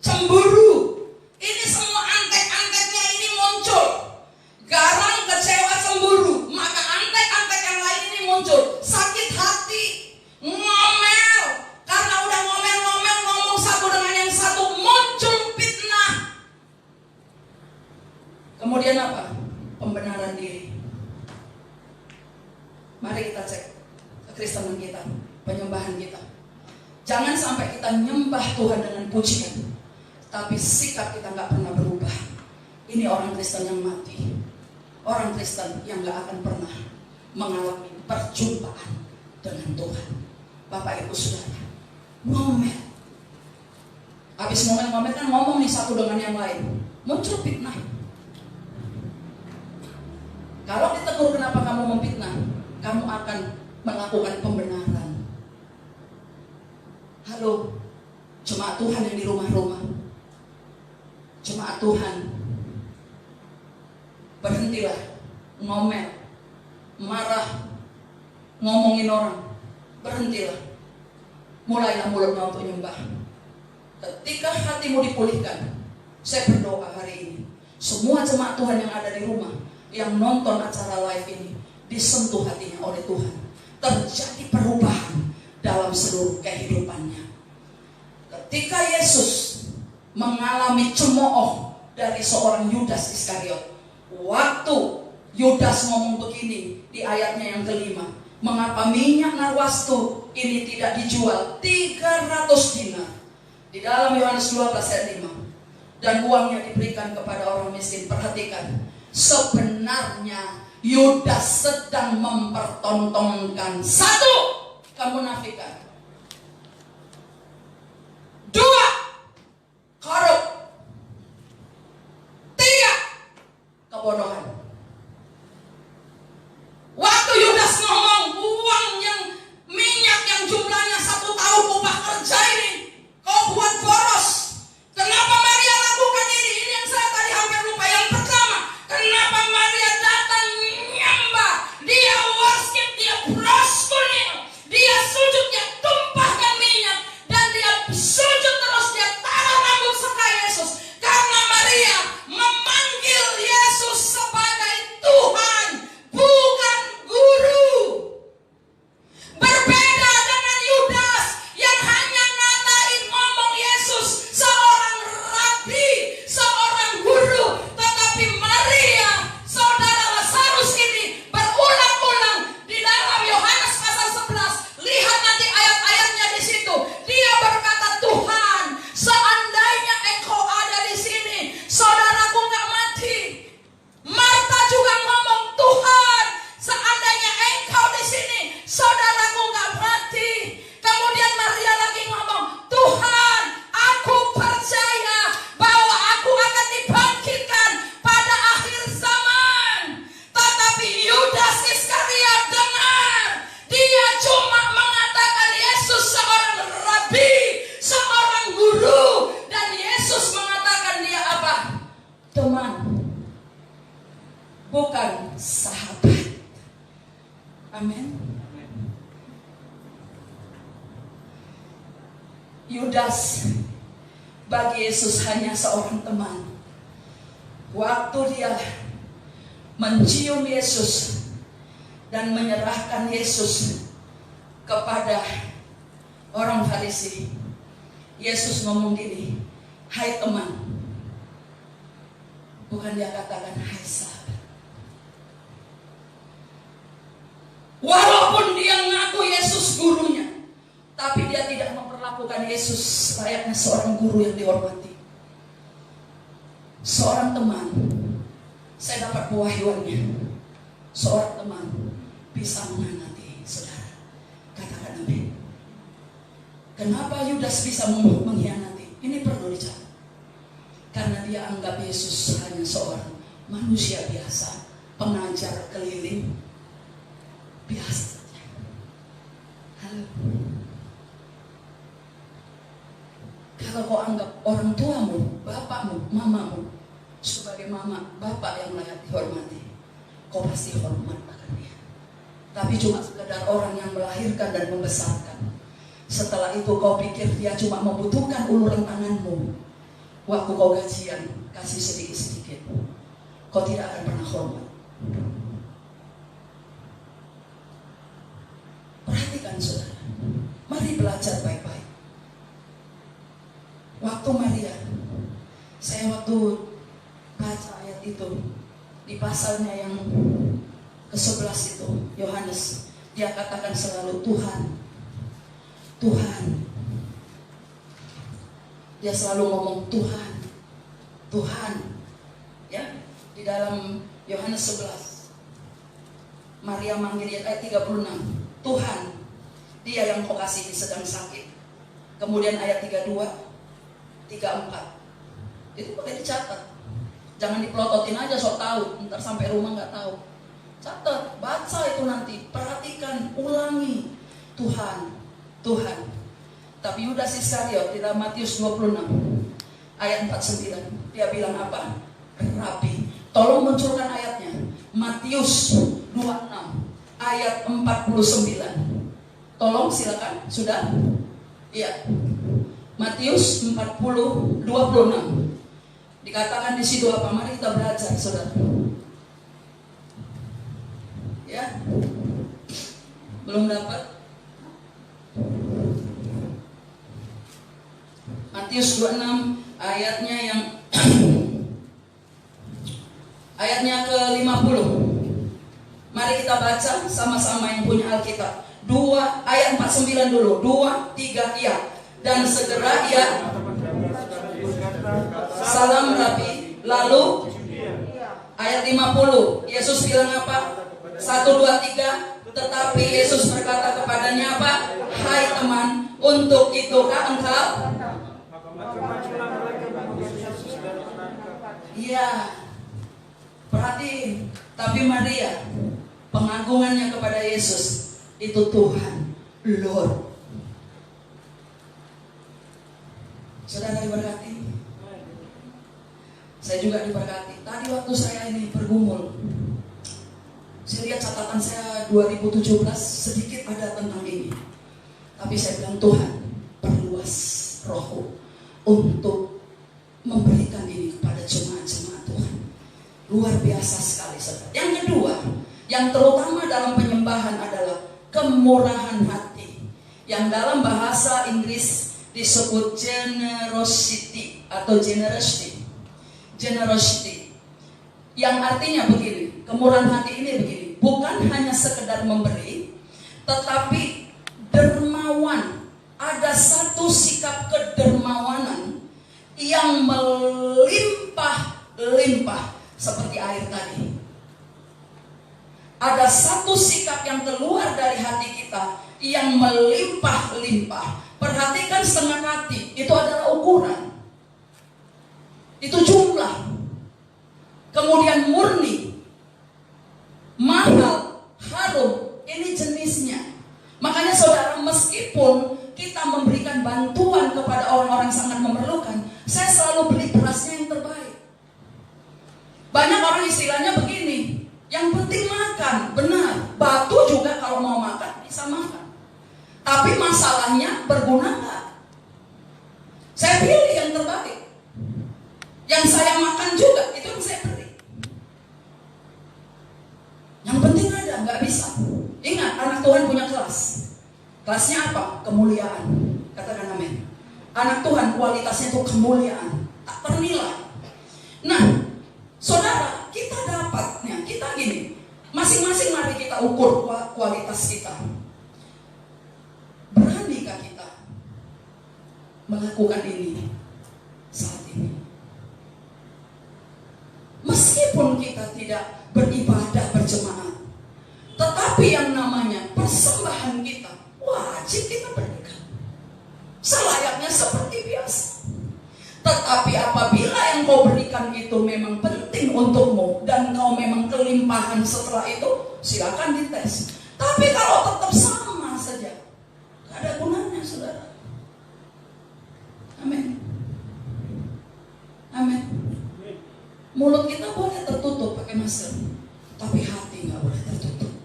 cemburu. Ini semua antek-anteknya ini muncul. Garang, kecewa, cemburu. Maka antek-antek yang lain ini muncul. Sakit hati, ngomel. Karena udah ngomel-ngomel, ngomong satu dengan yang satu, muncul fitnah. Kemudian apa? Pembenaran diri. Mari kita cek kekristenan kita, penyembahan kita. Jangan sampai kita nyembah Tuhan dengan pujian, tapi sikap kita nggak pernah berubah. Ini orang Kristen yang mati. Orang Kristen yang nggak akan pernah mengalami perjumpaan dengan Tuhan. Bapak Ibu Saudara, ngomel. Habis ngomel-ngomel kan ngomong nih satu dengan yang lain, muncul fitnah. Kalau ditegur kenapa kamu memfitnah, kamu akan melakukan pembenaran. Halo, jemaat Tuhan yang di rumah-rumah, jemaat Tuhan, berhentilah ngomel, marah, ngomongin orang. Berhentilah, mulailah mulutnya untuk nyembah. Ketika hatimu dipulihkan, saya berdoa hari ini, semua jemaat Tuhan yang ada di rumah, yang nonton acara live ini, disentuh hatinya oleh Tuhan. Terjadi perubahan dalam seluruh kehidupannya. Ketika Yesus mengalami cemooh dari seorang Yudas Iskariot, waktu Yudas ngomong begini di ayatnya yang kelima, mengapa minyak narwastu ini tidak dijual 300 dinar? Di dalam Yohanes 12 ayat 5. Dan uangnya diberikan kepada orang miskin. Perhatikan, sebenarnya Yudas sedang mempertontonkan satu, kemunafikan. Dua, korup. Tiga, kebodohan. Waktu Yudas ngomong uang yang minyak yang jumlahnya 1 tahun upah kerja ini kau buat boros. Kenapa Maria lakukan ini? Ini yang saya tadi hampir lupa. Yang pertama, kenapa Maria datang nyembah? Dia worship, dia proskunil, dia sujud, dia tumpahkan minyak, dan dia sujud terus, dia taruh rambut serta Yesus. Karena Maria memanggil Yesus sebagai Tuhan, bukan guru. Berbeda dengan Yudas yang hanya ngatain ngomong Yesus seorang rabi, seorang guru. Tetapi Maria, saudara Lazarus ini berulang-ulang di dalam Yohanes pasal 11. Lihat nanti ayat-ayatnya di situ. Dia berkata, Tuhan, seandainya engkau ada di sini, saudaraku nggak mati. Marta juga ngomong, Tuhan, seandainya engkau di sini, saudaraku nggak mati. Kemudian Maria lagi ngomong, Tuhan, aku percaya bahwa aku akan dibangkitkan pada akhir zaman. Tetapi Yudas Iskariot dengar, dia cuma mengatakan Yesus seorang rabi, seorang guru, dan Yesus mengatakan dia apa? Teman, bukan sahabat. Amin. Yudas bagi Yesus hanya seorang teman. Waktu dia mencium Yesus dan menyerahkan Yesus kepada orang Farisi, Yesus ngomong gini, hai teman. Bukan dia katakan hai sahabat. Walaupun dia ngaku Yesus gurunya, tapi dia tidak memperlakukan Yesus layaknya seorang guru yang dihormati. Seorang teman, saya dapat pewahyuannya. Seorang teman bisa menghanati saudara. Katakan amin. Kenapa Yudas bisa mengkhianati? Ini perlu dicatat. Karena dia anggap Yesus hanya seorang manusia biasa, pengajar keliling biasa saja. Halo. Kalau kau anggap orang tuamu, bapakmu, mamamu sebagai mama, bapak yang layak dihormati, kau pasti hormat akan dia. Tapi cuma sekedar orang yang melahirkan dan membesarkan. Setelah itu kau pikir dia cuma membutuhkan uluran tanganmu. Waktu kau gajian, kasih sedikit-sedikit, kau tidak akan pernah hormat. Perhatikan saudara, mari belajar baik-baik. Waktu Maria, saya waktu baca ayat itu di pasalnya yang ke-11 itu, Yohanes, dia katakan selalu, Tuhan, Tuhan. Dia selalu ngomong Tuhan, Tuhan. Ya, di dalam Yohanes 11, Maria manggil dia ayat 36, Tuhan, dia yang kau kasihi sedang sakit. Kemudian ayat 32, 34, itu pakai dicatat. Jangan dipelototin aja sok tahu, ntar sampai rumah nggak tahu. Catat, baca itu nanti, perhatikan, ulangi. Tuhan, Tuhan. Tapi Yudas Iskariot di dalam Matius 26 ayat 49, dia bilang apa? Rabi. Tolong munculkan ayatnya. Matius 26 ayat 49. Tolong silakan. Sudah? Iya. Matius 40 26. Dikatakan di situ apa? Mari kita belajar, saudara. Ya. Belum dapat? Matius 26 ayatnya yang ayatnya ke-50. Mari kita baca sama-sama yang punya Alkitab. 2 ayat 49 dulu. 2, 3 iya. Dan segera ia salam Rabi. Lalu ayat 50. Yesus bilang apa? 1, 2, 3. Tetapi Yesus berkata kepadanya apa? Hai teman, untuk itukah engkau? Iya. Perhatiin. Tapi Maria, pengagungannya kepada Yesus itu Tuhan, Lord. Saudara diberkati. Saya juga diberkati. Tadi waktu saya ini bergumul, saya lihat catatan saya 2017 sedikit ada tentang ini. Tapi saya bilang Tuhan, perluas rohku untuk memberikan ini kepada jemaat-jemaat Tuhan. Luar biasa sekali, saudara. Yang kedua, yang terutama dalam penyembahan adalah kemurahan hati, yang dalam bahasa Inggris disebut generosity atau generosity. Generosity. Yang artinya begini, kemurahan hati ini begini, bukan hanya sekedar memberi, tetapi dermawan. Ada satu sikap kedermawanan yang melimpah-limpah seperti air tadi. Ada satu sikap yang keluar dari hati kita yang melimpah-limpah. Perhatikan setengah hati, itu adalah ukuran. Itu jumlah. Kemudian murni, mahal, harum, ini jenisnya. Makanya saudara, meskipun kita memberikan bantuan kepada orang-orang sangat memerlukan, saya selalu beli berasnya yang terbaik. Banyak orang istilahnya begini, yang penting makan, benar. Batu juga kalau mau makan bisa makan. Tapi masalahnya berguna nggak? Saya pilih yang terbaik. Yang saya makan juga, itu yang saya beli. Yang penting ada, nggak bisa. Ingat, anak Tuhan punya kelas. Kelasnya apa? Kemuliaan. Katakan amin. Anak Tuhan kualitasnya itu kemuliaan, tak ternilai. Nah, saudara, kita dapatnya, kita gini, masing-masing mari kita ukur kualitas kita. Beranikah kita melakukan ini saat ini? Meskipun kita tidak beribadah berjemaat, tetapi yang namanya persembahan kita wajib kita berikan selayaknya seperti biasa. Tetapi apabila yang kau berikan itu memang penting untukmu dan kau memang kelimpahan setelah itu, silakan dites. Tapi kalau tetap sama saja, gak ada gunanya, saudara. Amin. Amin. Mulut kita boleh tertutup pakai masker, tapi hati gak boleh tertutup.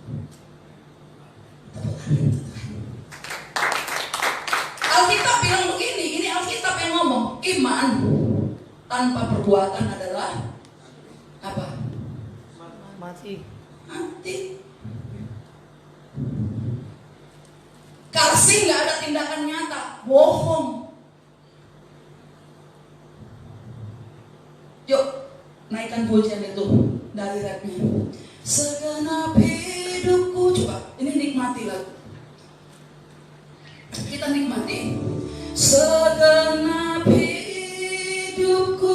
Alkitab bilang begini, ini Alkitab yang ngomong, iman tanpa perbuatan adalah apa? Mati. Mati. Kasih nggak ada tindakan nyata, bohong. Yuk, naikkan pujian itu dari rapnya. Segenap hidupku, coba ini nikmati lagu. Kita nikmati segenap hidupku,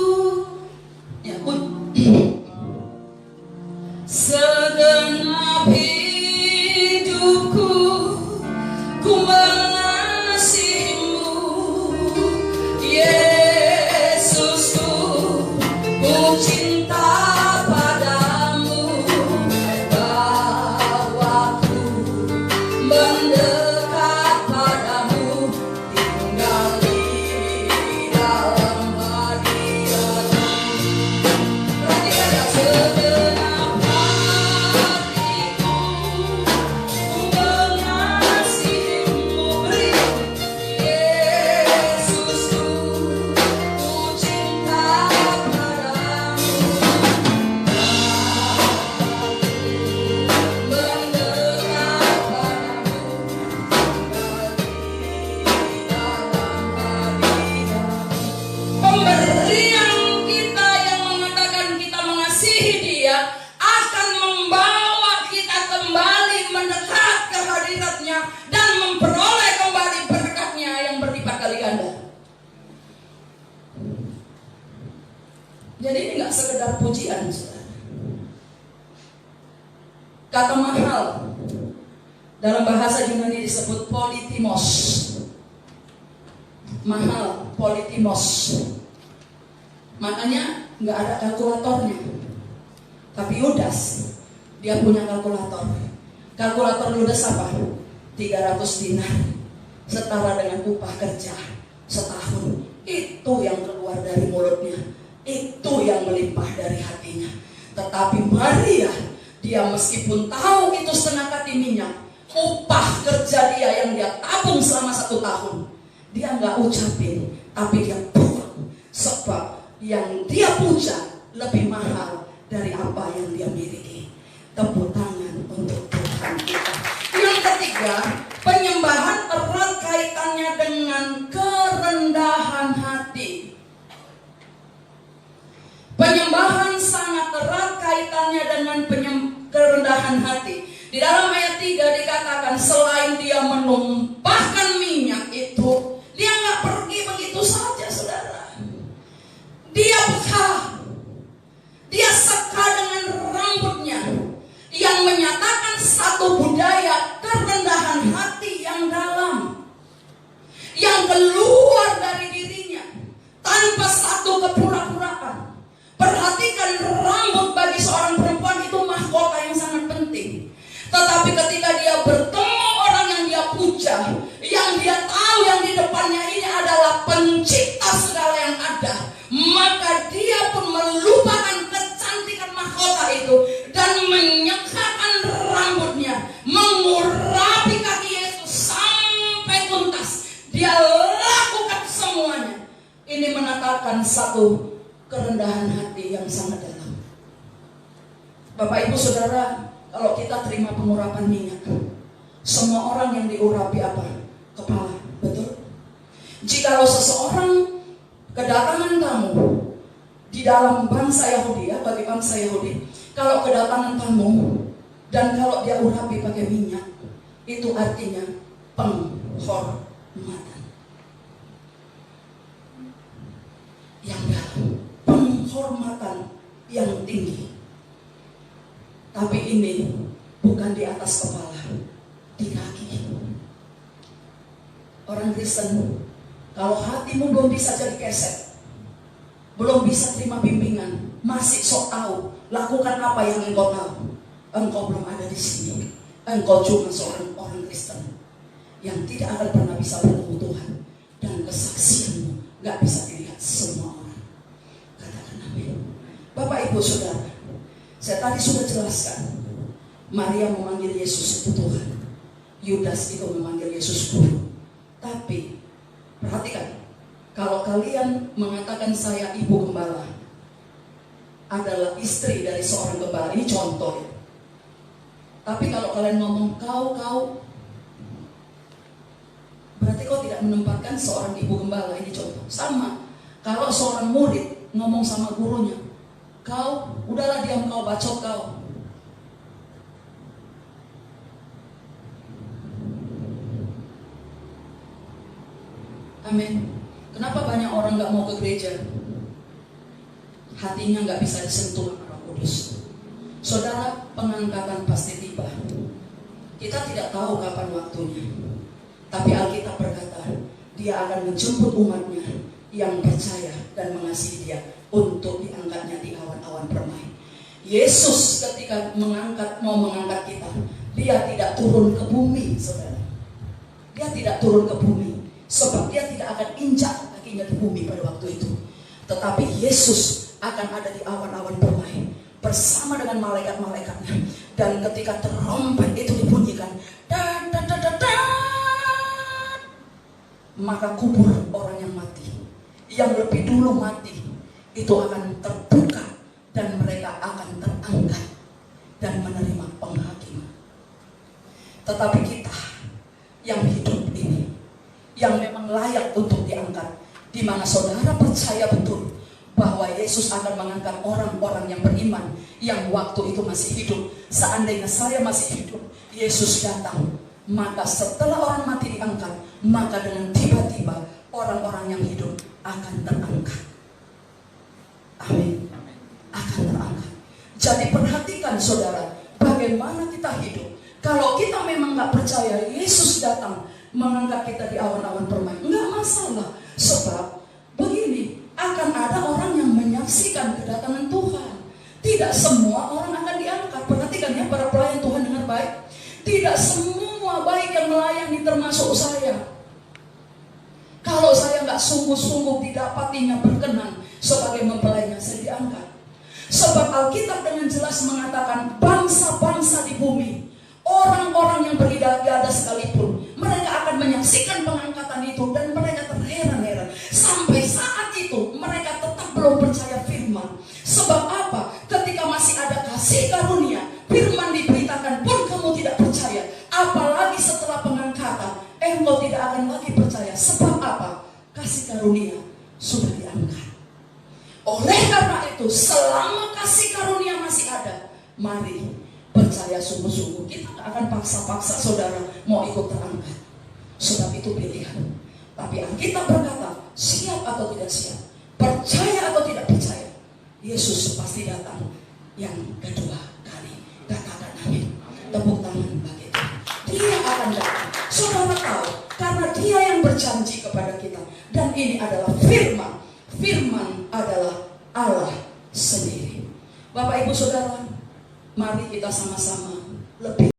ya pun, segenap hidupku ku mengasihimu, Yesusku, ku cinta padamu, bawaku mendekat padamu, tinggal di dalam hadiratmu. Perhatikan ya, segenap hatiku ku mengasihimu, beri Yesusku, ku cinta padamu, mendekat padamu, pemberian kita yang mengatakan kita mengasihi Dia akan membawa kita kembali mendekat ke hadiratnya dan memperoleh kembali berkatnya yang berlipat kali ganda. Jadi ini nggak sekedar pujian, saudara. Kata mahal dalam bahasa Yunani disebut politimos. Mahal, politimos. Makanya nggak ada kalkulatornya. Tapi Yudas, dia punya kalkulator. Kalkulator Yudas apa? 300 dinar, setara dengan upah kerja setahun. Itu yang keluar dari mulutnya, itu yang melimpah dari hatinya. Tetapi Maria, dia meskipun tahu itu setengah kati minyak, upah kerja dia yang dia tabung selama 1 tahun, dia nggak ucapin, tapi dia buang. Sebab yang dia puja lebih mahal dari apa yang dia miliki. Tepuk tangan untuk Tuhan kita. Yang ketiga, penyembahan erat kaitannya dengan kerendahan hati. Penyembahan sangat erat kaitannya dengan kerendahan hati. Di dalam ayat 3 dikatakan selain dia menumpahkan minyak itu, dia nggak pergi begitu saja, saudara. Dia peka, dia seka dengan rambutnya, yang menyatakan satu budaya kerendahan hati yang dalam, yang keluar dari dirinya tanpa satu kepura-puraan. Perhatikan, rambut bagi seorang perempuan itu mahkota yang sangat penting. Tetapi ketika dia bertemu orang yang dia puja, yang dia tahu yang di depannya ini adalah pencipta segala yang ada, maka dia pun melupakan kecantikan mahkota itu dan menyekakan rambutnya, mengurapi kaki Yesus sampai tuntas. Dia lakukan semuanya. Ini menatakan satu kerendahan hati yang sangat dalam. Bapak Ibu Saudara, kalau kita terima pengurapan minyak, semua orang yang diurapi apa? Kepala, betul? Jikalau seseorang kedatangan tamu di dalam bangsa Yahudi, ya, bagi bangsa Yahudi, kalau kedatangan tamu dan kalau dia urapi pakai minyak, itu artinya penghormatan yang dalam, penghormatan yang tinggi. Tapi ini bukan di atas kepala, di kaki. Orang Kristen, kalau hatimu belum bisa jadi keset, belum bisa terima bimbingan, masih sok tahu, lakukan apa yang engkau tahu, engkau belum ada di sini. Engkau cuma seorang orang Kristen yang tidak akan pernah bisa bertemu Tuhan, dan kesaksianmu gak bisa dilihat semua orang. Katakan amin. Bapak Ibu Saudara, saya tadi sudah jelaskan, Maria memanggil Yesus itu Tuhan, Yudas itu memanggil Yesus Guru. Tapi perhatikan, kalau kalian mengatakan saya ibu gembala, adalah istri dari seorang gembala, ini contoh ya. Tapi kalau kalian ngomong kau, berarti kau tidak menempatkan seorang ibu gembala, ini contoh. Sama, kalau seorang murid ngomong sama gurunya, kau, udahlah diam kau, bacot kau. Amin. Kenapa banyak orang gak mau ke gereja? Hatinya gak bisa disentuh Roh Kudus. Saudara, pengangkatan pasti tiba. Kita tidak tahu kapan waktunya, tapi Alkitab berkata, Dia akan menjemput umatnya yang percaya dan mengasihi Dia untuk diangkatnya di awan-awan permai. Yesus ketika mau mengangkat kita, Dia tidak turun ke bumi, saudara. Dia tidak turun ke bumi, sebab Dia tidak akan injak kakinya di bumi pada waktu itu. Tetapi Yesus akan ada di awan-awan permai bersama dengan malaikat-malaikatnya. Dan ketika terompet itu dibunyikan, dan, maka kubur orang yang mati, yang lebih dulu mati, itu akan terbuka dan mereka akan terangkat dan menerima penghakiman. Tetapi kita yang hidup ini, yang memang layak untuk diangkat, di mana saudara percaya betul bahwa Yesus akan mengangkat orang-orang yang beriman, yang waktu itu masih hidup. Seandainya saya masih hidup, Yesus datang, maka setelah orang mati diangkat, maka dengan tiba-tiba orang-orang yang hidup akan terangkat. Amin. Akan terangkat. Jadi perhatikan saudara, bagaimana kita hidup. Kalau kita memang gak percaya Yesus datang mengangkat kita di awan-awan permai, gak masalah. Sebab begini, akan ada orang yang menyaksikan kedatangan Tuhan. Tidak semua orang akan diangkat. Perhatikan ya para pelayan Tuhan dengan baik. Tidak semua baik yang melayani, termasuk saya. Kalau saya gak sungguh-sungguh didapatinya berkenan sebagai mempelainya, saya diangkat. Sebab Alkitab dengan jelas mengatakan bangsa-bangsa di bumi, orang-orang yang beribadah sekalipun, mereka akan menyaksikan pengangkatan itu dan mereka terheran-heran. Sampai saat itu mereka tetap belum percaya firman. Sebab apa? Ketika masih ada kasih karunia, firman diberitakan pun kamu tidak percaya. Apalagi setelah pengangkatan, engkau tidak akan lagi percaya. Sebab apa? Kasih karunia sudah diangkat. Oleh karena itu, selama kasih karunia masih ada, mari percaya sungguh-sungguh. Kita tidak akan paksa-paksa saudara mau ikut terangkat. Sebab itu pilihan. Tapi Alkitab berkata, siap atau tidak siap, percaya atau tidak percaya, Yesus pasti datang yang kedua kali. Katakan amin. Tepuk tangan bagi Tuhan. Dia akan datang. Saudara tahu, karena Dia yang berjanji kepada kita. Dan ini adalah firman. Firman adalah Allah sendiri. Bapak Ibu Saudara, mari kita sama-sama lebih